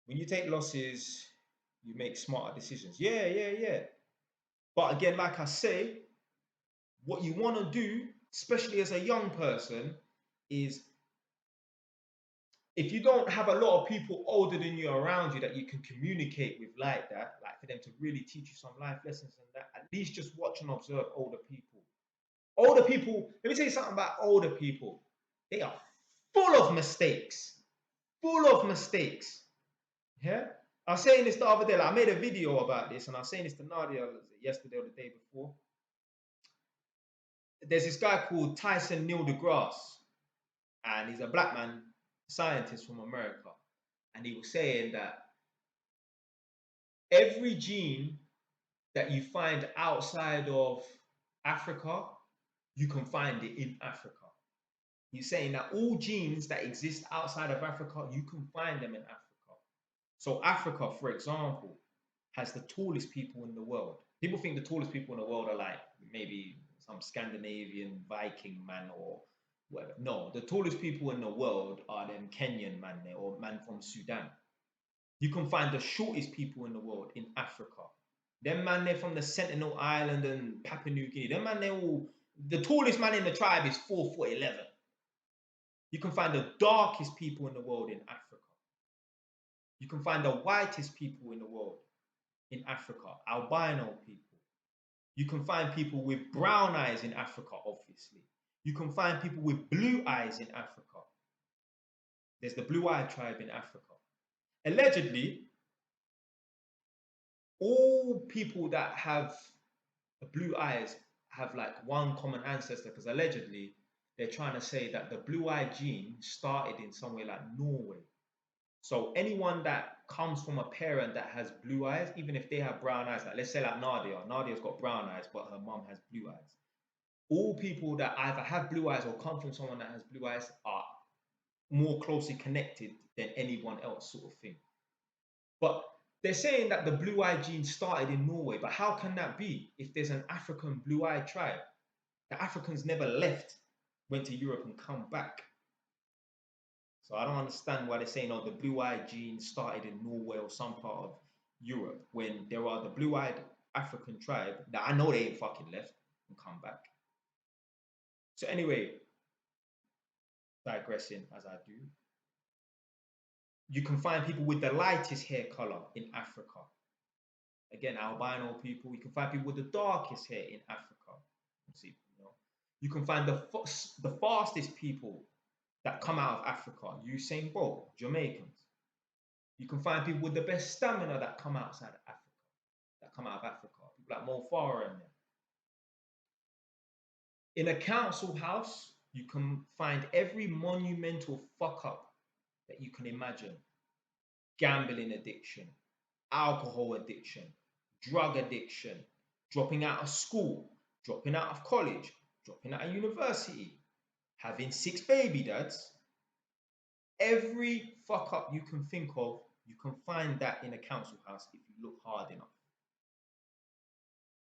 When you take losses, you make smarter decisions. Yeah. But again, like I say, what you want to do, especially as a young person, is if you don't have a lot of people older than you around you that you can communicate with like that, like for them to really teach you some life lessons and that, at least just watch and observe older people. Older people, let me tell you something about older people. They are full of mistakes. Full of mistakes. Yeah? I was saying this the other day, like I made a video about this, and I was saying this to Nadia yesterday or the day before. There's this guy called Tyson Neil deGrasse, and he's a black man scientist from America. And he was saying that every gene that you find outside of Africa, you can find it in Africa. He's saying that all genes that exist outside of Africa, you can find them in Africa. So Africa, for example, has the tallest people in the world. People think the tallest people in the world are like maybe some Scandinavian Viking man or whatever. No, the tallest people in the world are them Kenyan man or man from Sudan. You can find the shortest people in the world in Africa. Them man, they're from the Sentinel Island and Papua New Guinea. Them man, the tallest man in the tribe is 4'11". You can find the darkest people in the world in Africa. You can find the whitest people in the world in Africa, albino people. You can find people with brown eyes in Africa, obviously. You can find people with blue eyes in Africa. There's the blue-eyed tribe in Africa. Allegedly, all people that have blue eyes have like one common ancestor, because allegedly they're trying to say that the blue-eyed gene started in somewhere like Norway. So anyone that comes from a parent that has blue eyes, even if they have brown eyes, like let's say like Nadia's got brown eyes, but her mom has blue eyes. All people that either have blue eyes or come from someone that has blue eyes are more closely connected than anyone else, sort of thing. But they're saying that the blue-eyed gene started in Norway, but how can that be if there's an African blue-eyed tribe? The Africans never left, went to Europe and come back. So I don't understand why they're saying, oh, the blue-eyed gene started in Norway or some part of Europe, when there are the blue-eyed African tribe that I know they ain't fucking left and come back. So anyway, digressing as I do, you can find people with the lightest hair color in Africa. Again, albino people. You can find people with the darkest hair in Africa. You can find the fastest people that come out of Africa. Usain Bolt, Jamaicans. You can find people with the best stamina that come outside of Africa. People like Mo Farah and them. In a council house, you can find every monumental fuck up that you can imagine. Gambling addiction, alcohol addiction, drug addiction, dropping out of school, dropping out of college, dropping out of university, having 6 baby dads. Every fuck up you can think of, you can find that in a council house if you look hard enough.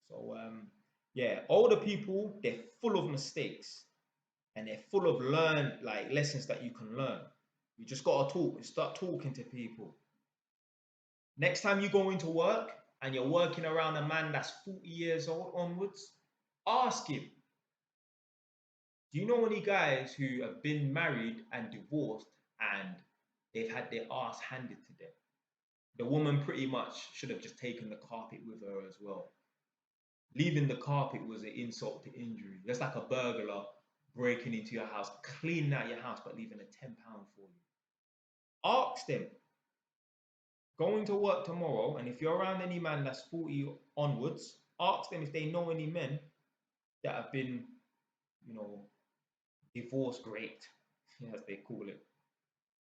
So yeah, older people, they're full of mistakes and they're full of lessons that you can learn. You just gotta talk, start talking to people. Next time you go into work and you're working around a man that's 40 years old onwards, ask him, do you know any guys who have been married and divorced and they've had their ass handed to them? The woman pretty much should have just taken the carpet with her as well. Leaving the carpet was an insult to injury. Just like a burglar breaking into your house, cleaning out your house, but leaving a £10 for you. Ask them. Going to work tomorrow, and if you're around any man that's 40 onwards, ask them if they know any men that have been, divorce raped, as they call it.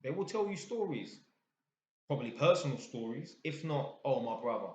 They will tell you stories, probably personal stories. If not, oh, my brother,